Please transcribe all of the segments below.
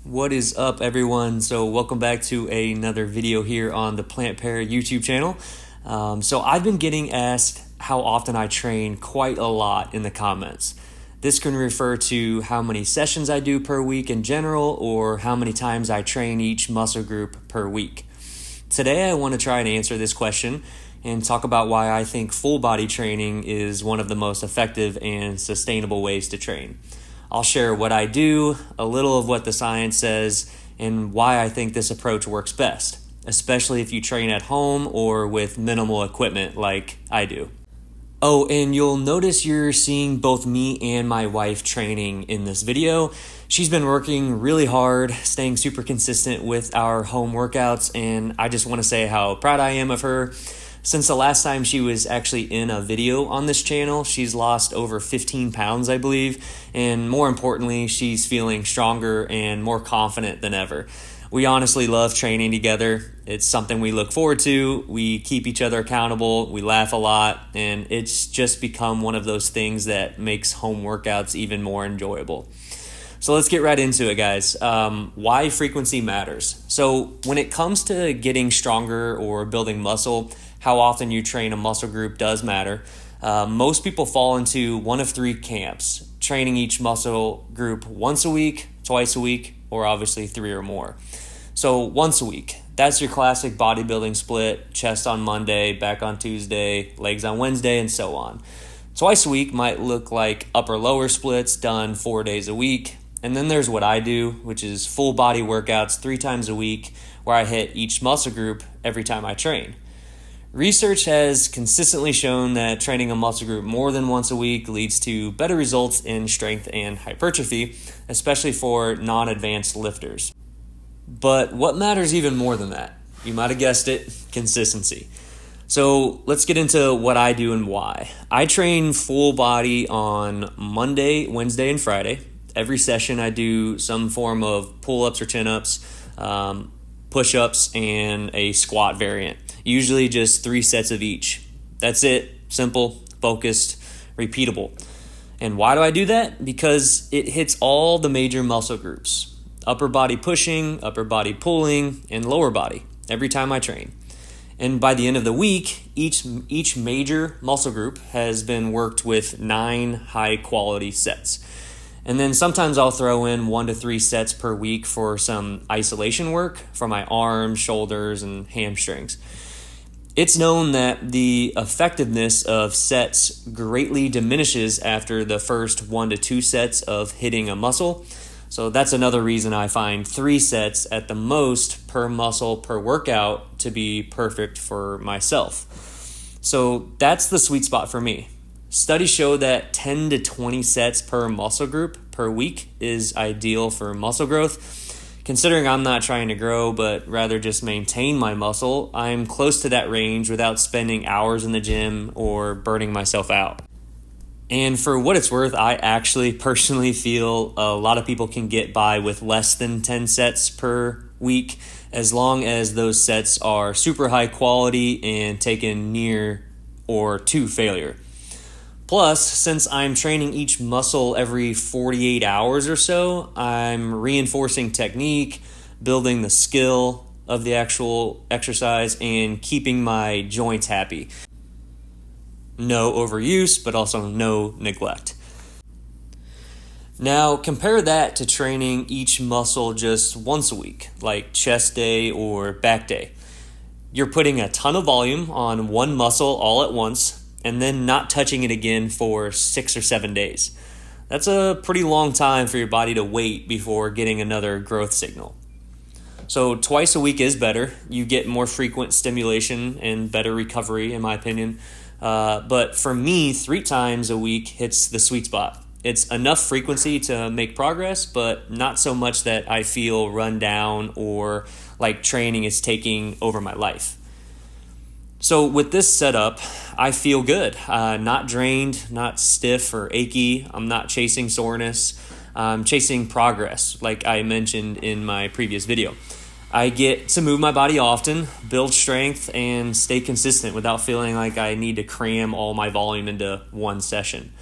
What is up, everyone? So welcome back to another video here on the Plant Pair YouTube channel. So I've been getting asked how often I train quite a lot in the comments. This can refer to how many sessions I do per week in general, or how many times I train each muscle group per week. Today I want to try and answer this question and talk about why I think full body training is one of the most effective and sustainable ways to train. I'll share what I do, a little of what the science says, and why I think this approach works best, especially if you train at home or with minimal equipment like I do. Oh, and you'll notice you're seeing both me and my wife training in this video. She's been working really hard, staying super consistent with our home workouts, and I just want to say how proud I am of her. Since the last time she was actually in a video on this channel, she's lost over 15 pounds, I believe, and more importantly, she's feeling stronger and more confident than ever. We honestly love training together. It's something we look forward to. We keep each other accountable. We laugh a lot, and it's just become one of those things that makes home workouts even more enjoyable. So let's get right into it, guys. Why frequency matters. So when it comes to getting stronger or building muscle, how often you train a muscle group does matter. Most people fall into one of three camps, training each muscle group once a week, twice a week, or obviously three or more. So once a week, that's your classic bodybuilding split, chest on Monday, back on Tuesday, legs on Wednesday, and so on. Twice a week might look like upper-lower splits done 4 days a week. And then there's what I do, which is full body workouts 3 times a week, where I hit each muscle group every time I train. Research has consistently shown that training a muscle group more than once a week leads to better results in strength and hypertrophy, especially for non-advanced lifters. But what matters even more than that? You might have guessed it, consistency. So let's get into what I do and why. I train full body on Monday, Wednesday, and Friday. Every session I do some form of pull-ups or chin-ups, push-ups, and a squat variant. Usually just 3 sets of each. That's it. Simple, focused, repeatable. And why do I do that? Because it hits all the major muscle groups. Upper body pushing, upper body pulling, and lower body every time I train. And by the end of the week, each major muscle group has been worked with 9 high-quality sets. And then sometimes I'll throw in 1 to 3 sets per week for some isolation work for my arms, shoulders, and hamstrings. It's known that the effectiveness of sets greatly diminishes after the first 1 to 2 sets of hitting a muscle. So that's another reason I find 3 sets at the most per muscle per workout to be perfect for myself. So that's the sweet spot for me. Studies show that 10 to 20 sets per muscle group per week is ideal for muscle growth. Considering I'm not trying to grow, but rather just maintain my muscle, I'm close to that range without spending hours in the gym or burning myself out. And for what it's worth, I actually personally feel a lot of people can get by with less than 10 sets per week, as long as those sets are super high quality and taken near or to failure. Plus, since I'm training each muscle every 48 hours or so, I'm reinforcing technique, building the skill of the actual exercise, and keeping my joints happy. No overuse, but also no neglect. Now, compare that to training each muscle just once a week, like chest day or back day. You're putting a ton of volume on one muscle all at once, and then not touching it again for 6 or 7 days. That's a pretty long time for your body to wait before getting another growth signal. So twice a week is better. You get more frequent stimulation and better recovery, in my opinion. But for me, 3 times a week hits the sweet spot. It's enough frequency to make progress, but not so much that I feel run down or like training is taking over my life. So with this setup, I feel good. Not drained, not stiff or achy. I'm not chasing soreness. I'm chasing progress, like I mentioned in my previous video. I get to move my body often, build strength, and stay consistent without feeling like I need to cram all my volume into one session.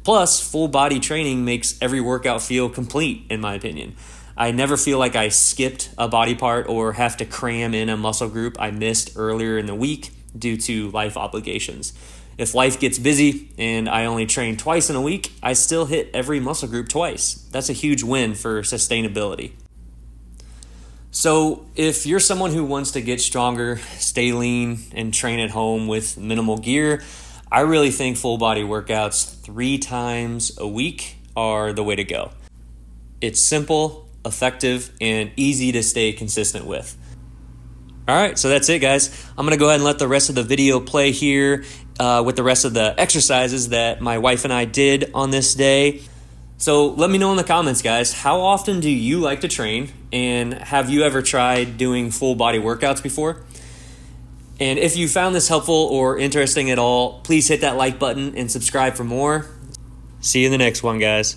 Plus, full body training makes every workout feel complete, in my opinion. I never feel like I skipped a body part or have to cram in a muscle group I missed earlier in the week due to life obligations. If life gets busy and I only train twice in a week, I still hit every muscle group twice. That's a huge win for sustainability. So if you're someone who wants to get stronger, stay lean, and train at home with minimal gear, I really think full body workouts 3 times a week are the way to go. It's simple, effective, and easy to stay consistent with. All right, so that's it, guys. I'm going to go ahead and let the rest of the video play here with the rest of the exercises that my wife and I did on this day. So let me know in the comments, guys, how often do you like to train, and have you ever tried doing full body workouts before? And if you found this helpful or interesting at all, please hit that like button and subscribe for more. See you in the next one, guys.